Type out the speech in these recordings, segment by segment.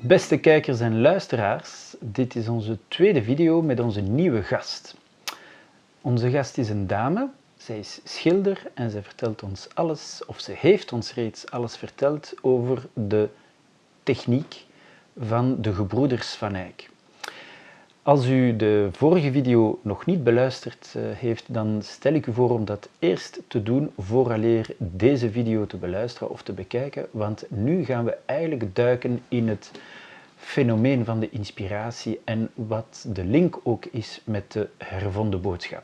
Beste kijkers en luisteraars, dit is onze tweede video met onze nieuwe gast. Onze gast is een dame, zij is schilder en zij vertelt ons alles, of ze heeft ons reeds alles verteld over de techniek van de gebroeders Van Eyck. Als u de vorige video nog niet beluisterd heeft, dan stel ik u voor om dat eerst te doen vooraleer deze video te beluisteren of te bekijken, want nu gaan we eigenlijk duiken in het fenomeen van de inspiratie en wat de link ook is met de hervonden boodschap.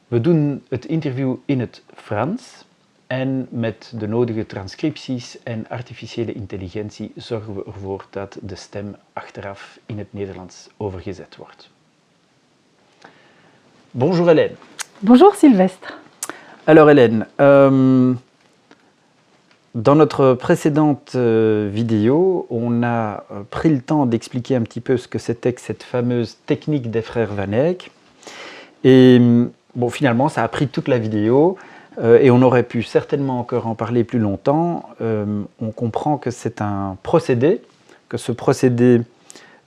We doen het interview in het Frans en met de nodige transcripties en artificiële intelligentie zorgen we ervoor dat de stem achteraf in het Nederlands overgezet wordt. Bonjour Hélène. Bonjour Sylvestre. Alors Hélène, dans notre précédente vidéo, on a pris le temps d'expliquer un petit peu ce que c'était que cette fameuse technique des frères Van Eyck. Et bon, finalement, ça a pris toute la vidéo. Et on aurait pu certainement encore en parler plus longtemps. On comprend que c'est un procédé, que ce procédé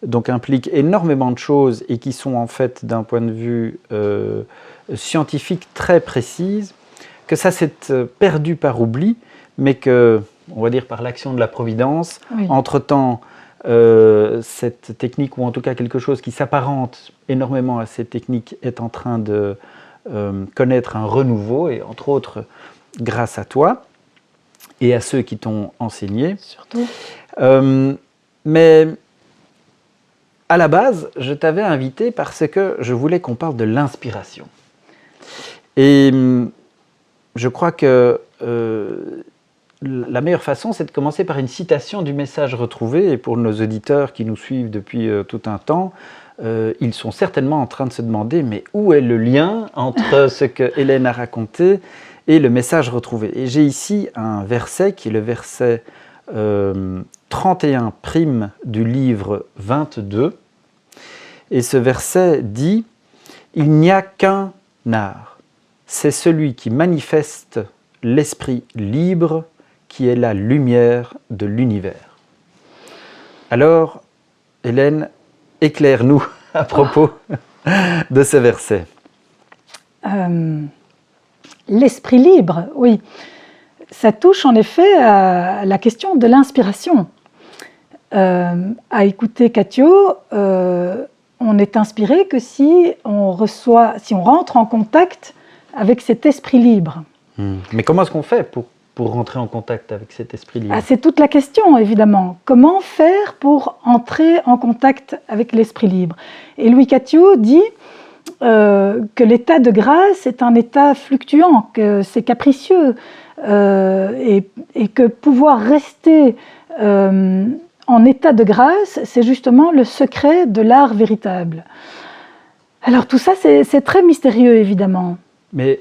donc, implique énormément de choses et qui sont en fait d'un point de vue scientifique très précises, que ça s'est perdu par oubli, mais que, on va dire par l'action de la Providence, oui. Entre-temps, cette technique, ou en tout cas quelque chose qui s'apparente énormément à cette technique, est en train de connaître un renouveau, et entre autres grâce à toi et à ceux qui t'ont enseigné. Surtout. Mais à la base, je t'avais invité parce que je voulais qu'on parle de l'inspiration. Et je crois que la meilleure façon, c'est de commencer par une citation du message retrouvé. Et pour nos auditeurs qui nous suivent depuis tout un temps, ils sont certainement en train de se demander mais où est le lien entre ce que Hélène a raconté et le message retrouvé. Et j'ai ici un verset qui est le verset 31 prime du livre 22. Et ce verset dit « Il n'y a qu'un art, c'est celui qui manifeste l'esprit libre qui est la lumière de l'univers. » Alors, Hélène, éclaire-nous à propos de ce verset. L'esprit libre, oui. Ça touche en effet à la question de l'inspiration. À écouter Catio, on est inspiré que si on rentre en contact avec cet esprit libre. Mais comment est-ce qu'on fait pour rentrer en contact avec cet esprit libre? C'est toute la question, évidemment. Comment faire pour entrer en contact avec l'esprit libre? Et Louis Catio dit que l'état de grâce est un état fluctuant, que c'est capricieux, et que pouvoir rester en état de grâce, c'est justement le secret de l'art véritable. Alors tout ça, c'est très mystérieux, évidemment. Mais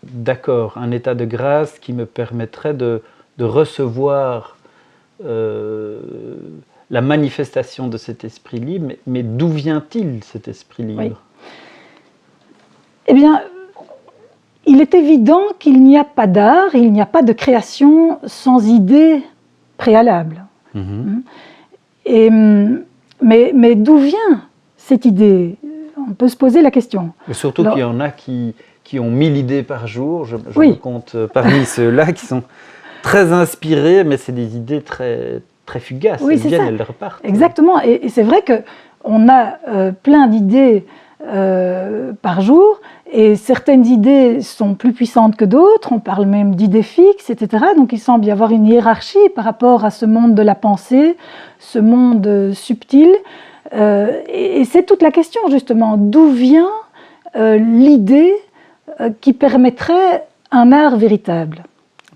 d'accord, un état de grâce qui me permettrait de recevoir la manifestation de cet esprit libre, mais d'où vient-il cet esprit libre? Oui. Eh bien, il est évident qu'il n'y a pas d'art, il n'y a pas de création sans idée préalable. Mais d'où vient cette idée? On peut se poser la question. Et surtout qu'il y en a qui ont 1000 idées par jour, je me compte parmi ceux-là qui sont très inspirés, mais c'est des idées très, très fugaces, oui, elles viennent, ça. Elles repartent. Exactement, et c'est vrai qu'on a plein d'idées par jour, et certaines idées sont plus puissantes que d'autres, on parle même d'idées fixes, etc. Donc il semble y avoir une hiérarchie par rapport à ce monde de la pensée, ce monde subtil, et c'est toute la question justement, d'où vient l'idée qui permettrait un art véritable.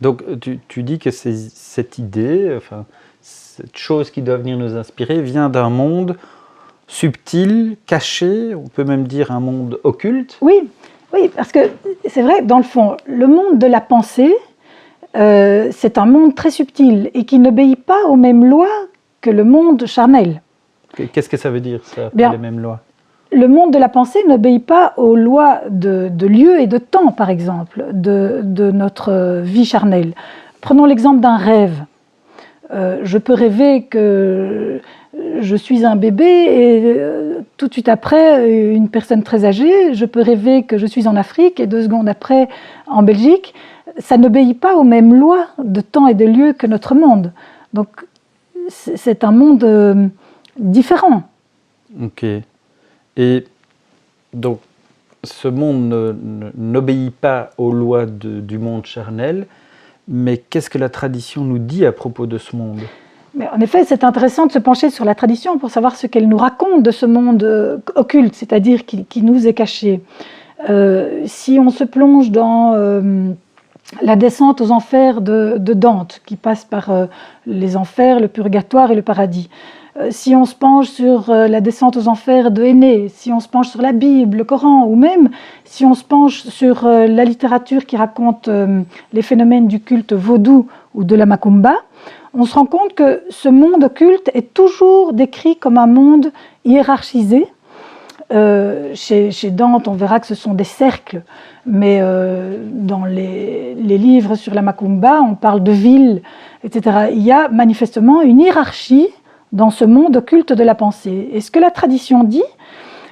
Donc tu dis que cette idée, enfin, cette chose qui doit venir nous inspirer, vient d'un monde subtil, caché, on peut même dire un monde occulte. Oui, parce que c'est vrai, dans le fond, le monde de la pensée, c'est un monde très subtil et qui n'obéit pas aux mêmes lois que le monde charnel. Qu'est-ce que ça veut dire, ça, pas les mêmes lois? Le monde de la pensée n'obéit pas aux lois de lieu et de temps, par exemple, de notre vie charnelle. Prenons l'exemple d'un rêve. Je peux rêver que je suis un bébé et tout de suite après, une personne très âgée. Je peux rêver que je suis en Afrique et 2 secondes après, en Belgique. Ça n'obéit pas aux mêmes lois de temps et de lieu que notre monde. Donc, c'est un monde différent. Ok. Et donc, ce monde n'obéit pas aux lois du monde charnel, mais qu'est-ce que la tradition nous dit à propos de ce monde ? Mais en effet, c'est intéressant de se pencher sur la tradition pour savoir ce qu'elle nous raconte de ce monde occulte, c'est-à-dire qui nous est caché. Si on se plonge dans la descente aux enfers de Dante, qui passe par les enfers, le purgatoire et le paradis, si on se penche sur la descente aux enfers de Énée, si on se penche sur la Bible, le Coran, ou même si on se penche sur la littérature qui raconte les phénomènes du culte vaudou ou de la macumba, on se rend compte que ce monde occulte est toujours décrit comme un monde hiérarchisé. Chez Dante, on verra que ce sont des cercles, mais dans les livres sur la macumba, on parle de villes, etc. Il y a manifestement une hiérarchie dans ce monde occulte de la pensée. Et ce que la tradition dit,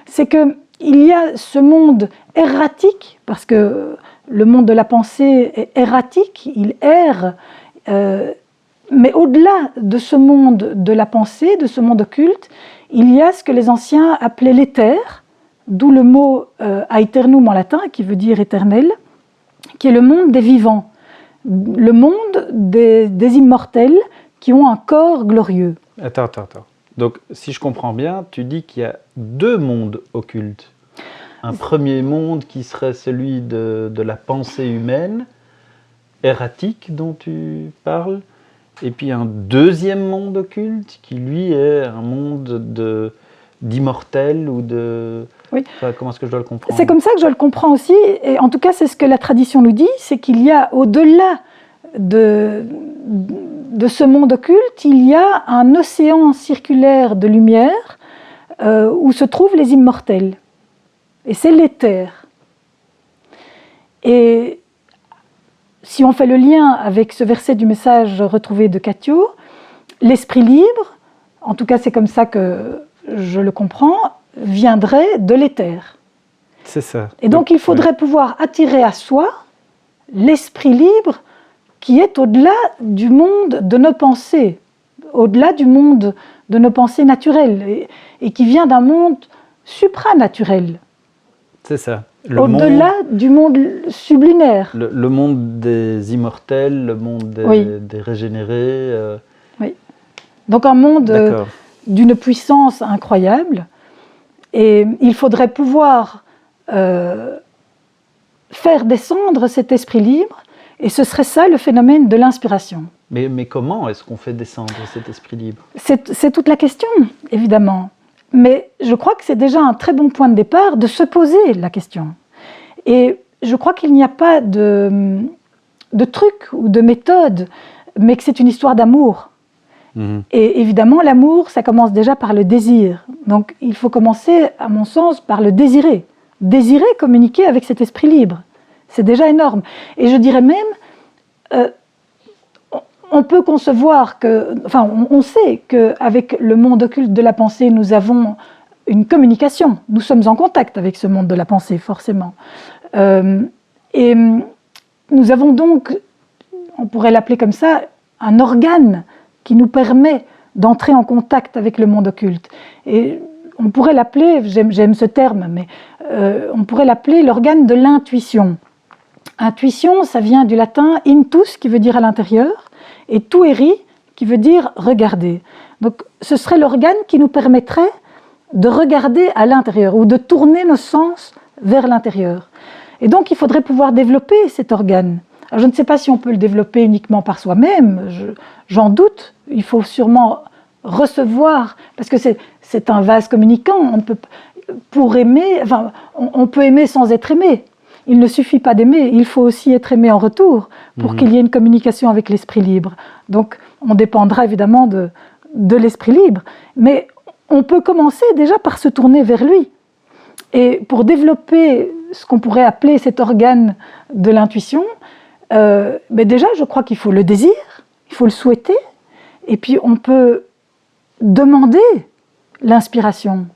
c'est qu'il y a ce monde erratique, parce que le monde de la pensée est erratique, il erre, mais au-delà de ce monde de la pensée, de ce monde occulte, il y a ce que les anciens appelaient l'éther, d'où le mot aeternum en latin, qui veut dire éternel, qui est le monde des vivants, le monde des immortels qui ont un corps glorieux. Attends. Donc, si je comprends bien, tu dis qu'il y a 2 mondes occultes. Un premier monde qui serait celui de la pensée humaine, erratique dont tu parles, et puis un deuxième monde occulte qui, lui, est un monde d'immortels ou de... Oui. Enfin, comment est-ce que je dois le comprendre ? C'est comme ça que je le comprends aussi, et en tout cas, c'est ce que la tradition nous dit, c'est qu'il y a au-delà de ce monde occulte, il y a un océan circulaire de lumière où se trouvent les immortels. Et c'est l'éther. Et si on fait le lien avec ce verset du message retrouvé de Cathio, l'esprit libre, en tout cas c'est comme ça que je le comprends, viendrait de l'éther. C'est ça. Et donc il faudrait pouvoir attirer à soi l'esprit libre qui est au-delà du monde de nos pensées, au-delà du monde de nos pensées naturelles, et qui vient d'un monde supranaturel. C'est ça. Au-delà du monde sublunaire. Le monde des immortels, le monde des régénérés. Oui. Donc un monde d'une puissance incroyable. Et il faudrait pouvoir faire descendre cet esprit libre, et ce serait ça le phénomène de l'inspiration. Mais comment est-ce qu'on fait descendre cet esprit libre ? C'est toute la question, évidemment. Mais je crois que c'est déjà un très bon point de départ de se poser la question. Et je crois qu'il n'y a pas de truc ou de méthode, mais que c'est une histoire d'amour. Et évidemment, l'amour, ça commence déjà par le désir. Donc, il faut commencer, à mon sens, par le désirer. Désirer communiquer avec cet esprit libre. C'est déjà énorme. Et je dirais même, on peut concevoir que, enfin, on sait qu'avec le monde occulte de la pensée, nous avons une communication. Nous sommes en contact avec ce monde de la pensée, forcément. Et nous avons donc, on pourrait l'appeler comme ça, un organe qui nous permet d'entrer en contact avec le monde occulte. Et on pourrait l'appeler, j'aime ce terme, mais on pourrait l'appeler l'organe de l'intuition. Intuition, ça vient du latin intus, qui veut dire à l'intérieur, et tueri, qui veut dire regarder. Donc ce serait l'organe qui nous permettrait de regarder à l'intérieur, ou de tourner nos sens vers l'intérieur. Et donc il faudrait pouvoir développer cet organe. Alors, je ne sais pas si on peut le développer uniquement par soi-même, j'en doute. Il faut sûrement recevoir, parce que c'est un vase communicant. Pour aimer, enfin, on peut aimer sans être aimé. Il ne suffit pas d'aimer, il faut aussi être aimé en retour pour qu'il y ait une communication avec l'esprit libre. Donc, on dépendra évidemment de l'esprit libre. Mais on peut commencer déjà par se tourner vers lui. Et pour développer ce qu'on pourrait appeler cet organe de l'intuition, mais déjà, je crois qu'il faut le désir, il faut le souhaiter, Et puis on peut demander l'inspiration.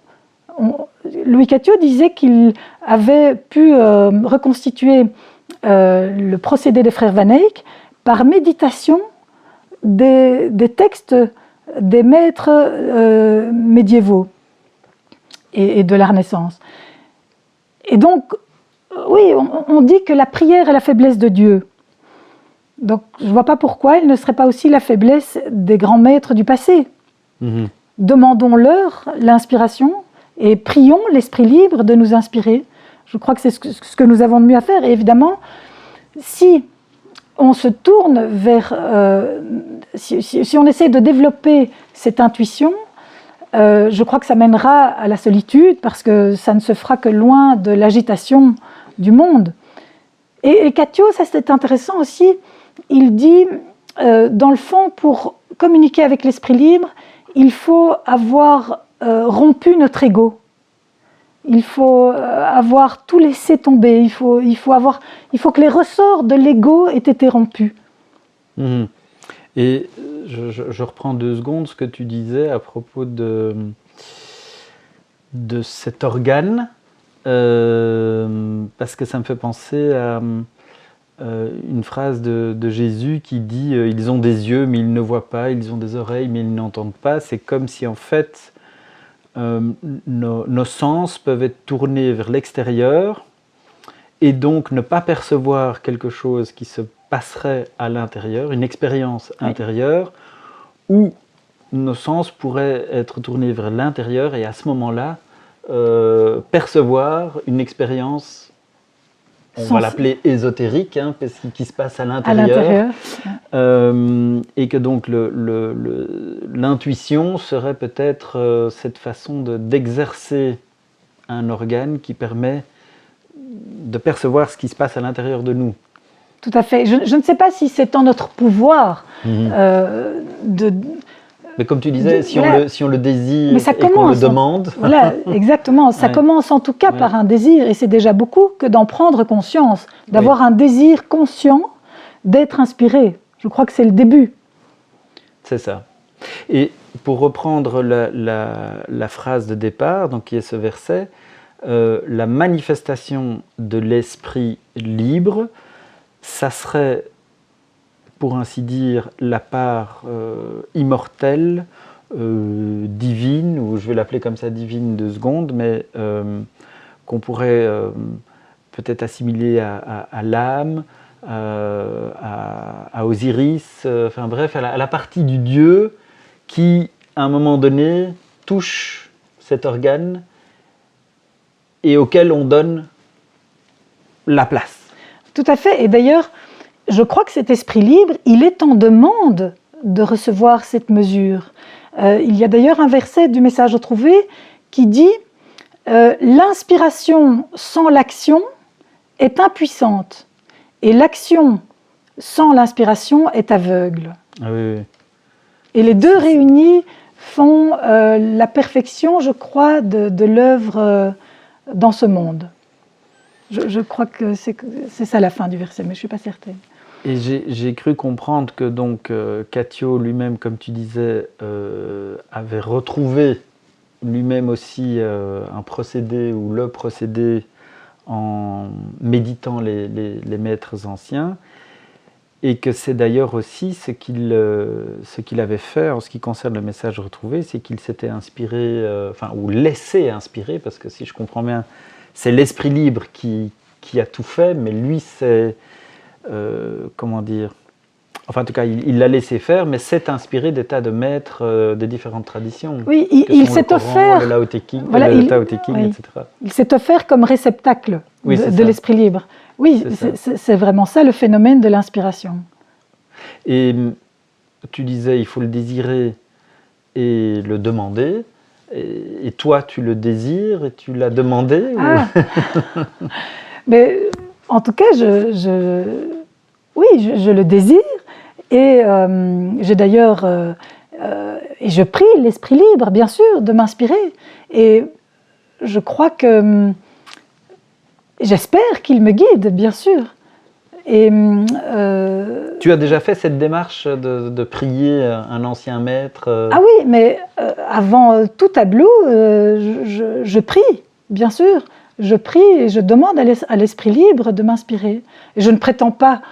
Louis Catio disait qu'il avait pu reconstituer le procédé des frères Van Eyck par méditation des textes des maîtres médiévaux et de la Renaissance. Et donc, oui, on dit que la prière est la faiblesse de Dieu. Donc, je ne vois pas pourquoi elle ne serait pas aussi la faiblesse des grands maîtres du passé. Mmh. Demandons-leur l'inspiration et prions l'Esprit libre de nous inspirer. Je crois que c'est ce que nous avons de mieux à faire. Et évidemment, si on se tourne vers... si on essaie de développer cette intuition, je crois que ça mènera à la solitude parce que ça ne se fera que loin de l'agitation du monde. Et Catio, ça c'est intéressant aussi, il dit, dans le fond, pour communiquer avec l'esprit libre, il faut avoir rompu notre ego. Il faut avoir tout laissé tomber. Il faut que les ressorts de l'ego aient été rompus. Mmh. Et je reprends 2 secondes ce que tu disais à propos de cet organe, parce que ça me fait penser à une phrase de Jésus qui dit « Ils ont des yeux mais ils ne voient pas, ils ont des oreilles mais ils n'entendent pas ». C'est comme si en fait nos sens peuvent être tournés vers l'extérieur et donc ne pas percevoir quelque chose qui se passerait à l'intérieur, une expérience intérieure, où nos sens pourraient être tournés vers l'intérieur et à ce moment-là, percevoir une expérience, on va l'appeler ésotérique, hein, parce qui se passe à l'intérieur. Et que donc l'intuition serait peut-être cette façon d'exercer un organe qui permet de percevoir ce qui se passe à l'intérieur de nous. Tout à fait. Je ne sais pas si c'est en notre pouvoir Mais comme tu disais, si on le désire et qu'on le demande... Voilà, exactement. Ça commence en tout cas par un désir, et c'est déjà beaucoup que d'en prendre conscience, d'avoir un désir conscient, d'être inspiré. Je crois que c'est le début. C'est ça. Et pour reprendre la phrase de départ, donc qui est ce verset, la manifestation de l'esprit libre, ça serait, pour ainsi dire, la part immortelle, divine, ou je vais l'appeler comme ça divine 2 secondes, mais qu'on pourrait peut-être assimiler à l'âme, à Osiris, enfin bref, à la partie du Dieu qui, à un moment donné, touche cet organe et auquel on donne la place. Tout à fait. Et d'ailleurs, je crois que cet esprit libre, il est en demande de recevoir cette mesure. Il y a d'ailleurs un verset du Message retrouvé qui dit « L'inspiration sans l'action est impuissante, et l'action sans l'inspiration est aveugle. » Ah oui, oui. Et les deux réunis font la perfection, je crois, de l'œuvre dans ce monde. Je crois que c'est ça la fin du verset, mais je ne suis pas certaine. Et j'ai cru comprendre que donc Catio lui-même, comme tu disais, avait retrouvé lui-même aussi un procédé ou le procédé en méditant les maîtres anciens, et que c'est d'ailleurs aussi ce qu'il avait fait en ce qui concerne le Message retrouvé, c'est qu'il s'était inspiré, ou laissé inspirer, parce que si je comprends bien, c'est l'esprit libre qui a tout fait, mais lui c'est, comment dire, enfin en tout cas il l'a laissé faire, mais s'est inspiré des tas de maîtres des différentes traditions. Oui, il s'est offert, le Tao Te Ching, voilà, le Tao Te Ching, etc. Il s'est offert comme réceptacle de l'esprit libre. Oui, c'est vraiment ça le phénomène de l'inspiration. Et tu disais, il faut le désirer et le demander. Et toi, tu le désires et tu l'as demandé Mais en tout cas, je le désire. Et j'ai d'ailleurs, et je prie l'esprit libre, bien sûr, de m'inspirer. Et je crois que, j'espère qu'il me guide, bien sûr. Et, Tu as déjà fait cette démarche de prier un ancien maître Ah oui, mais avant tout tableau, je prie, bien sûr. Je prie et je demande à l'esprit libre de m'inspirer. Et je ne prétends pas,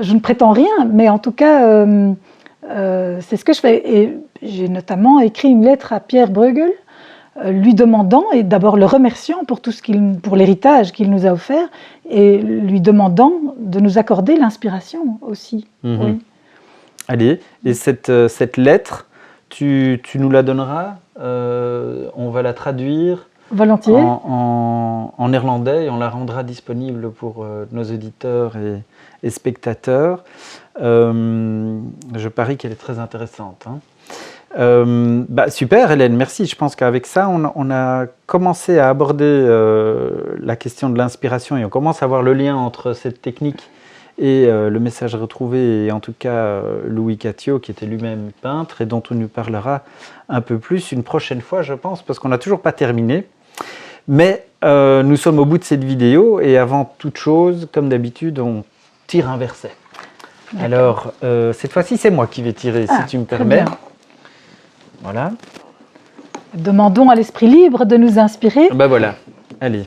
je ne prétends rien, mais en tout cas, c'est ce que je fais. Et j'ai notamment écrit une lettre à Pierre Bruegel, lui demandant, et d'abord le remerciant pour l'héritage qu'il nous a offert, et lui demandant de nous accorder l'inspiration aussi. Oui. Allez, et cette lettre, tu nous la donneras, on va la traduire Volontiers. en néerlandais et on la rendra disponible pour nos auditeurs et spectateurs. Je parie qu'elle est très intéressante. Hein. Super Hélène, merci. Je pense qu'avec ça, on a commencé à aborder la question de l'inspiration et on commence à voir le lien entre cette technique et le message retrouvé, et en tout cas Louis Cattiot, qui était lui-même peintre et dont on nous parlera un peu plus une prochaine fois, je pense, parce qu'on n'a toujours pas terminé. Mais nous sommes au bout de cette vidéo et avant toute chose, comme d'habitude, on tire un verset. Alors, cette fois-ci, c'est moi qui vais tirer, si tu me permets. Voilà. Demandons à l'esprit libre de nous inspirer. Ben voilà, allez.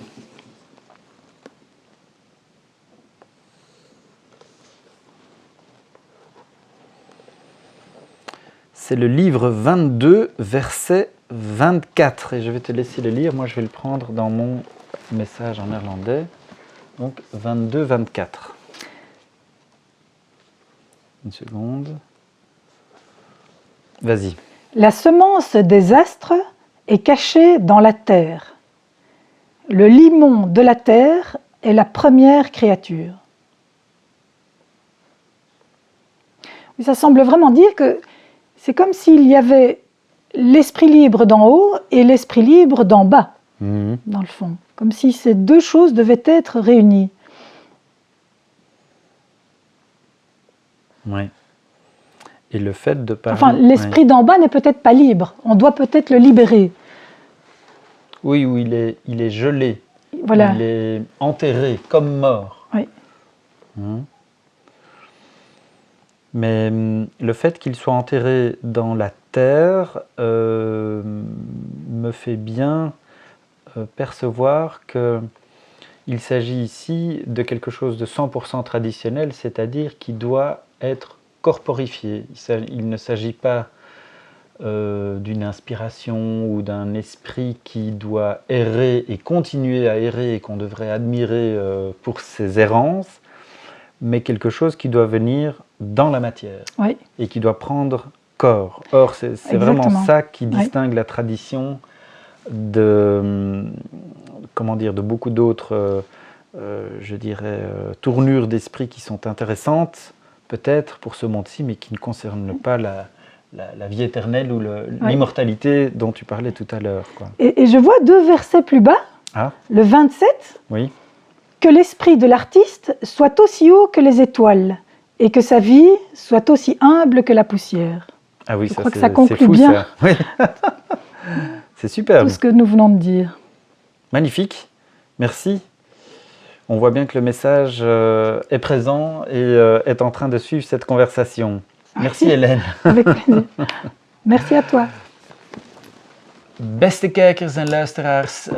C'est le livre 22, verset 24. Et je vais te laisser le lire. Moi, je vais le prendre dans mon message en néerlandais. Donc, 22, 24. Une seconde. Vas-y. La semence des astres est cachée dans la terre. Le limon de la terre est la première créature. Oui, ça semble vraiment dire que c'est comme s'il y avait l'esprit libre d'en haut et l'esprit libre d'en bas, dans le fond. Comme si ces deux choses devaient être réunies. Oui. Et le fait de parler... Enfin, l'esprit d'en bas n'est peut-être pas libre. On doit peut-être le libérer. Oui, où il est gelé. Voilà. Il est enterré, comme mort. Oui. Mais le fait qu'il soit enterré dans la terre me fait bien percevoir qu'il s'agit ici de quelque chose de 100% traditionnel, c'est-à-dire qui doit être corporifié. Il ne s'agit pas d'une inspiration ou d'un esprit qui doit errer et continuer à errer et qu'on devrait admirer pour ses errances, mais quelque chose qui doit venir dans la matière et qui doit prendre corps. Or, c'est vraiment ça qui distingue la tradition de beaucoup d'autres, je dirais, tournures d'esprit qui sont intéressantes, peut-être pour ce monde-ci, mais qui ne concernent pas la vie éternelle ou l'immortalité dont tu parlais tout à l'heure. Et je vois 2 versets plus bas, le 27, que l'esprit de l'artiste soit aussi haut que les étoiles et que sa vie soit aussi humble que la poussière. Ah oui, je crois que ça conclut fou, bien. Ça. Oui. C'est superbe. Tout ce que nous venons de dire. Magnifique, merci. On voit bien que le message est présent et est en train de suivre cette conversation. Merci Hélène. Avec plaisir. Merci à toi. Beste kijkers en luisteraars,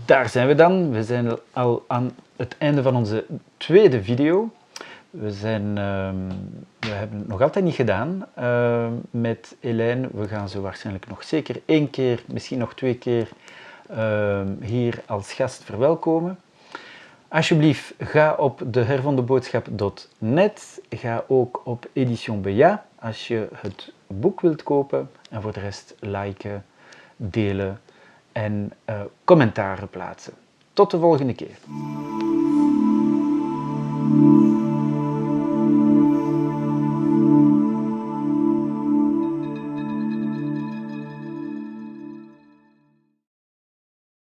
daar zijn we dan. We zijn al aan het einde van onze tweede video. We hebben het nog altijd niet gedaan met Hélène. We gaan ze waarschijnlijk nog zeker 1 keer, misschien nog 2 keer hier als gast verwelkomen. Alsjeblieft, ga op dehervondeboodschap.net. Ga ook op Edition Beja als je het boek wilt kopen. En voor de rest liken, delen en commentaren plaatsen. Tot de volgende keer.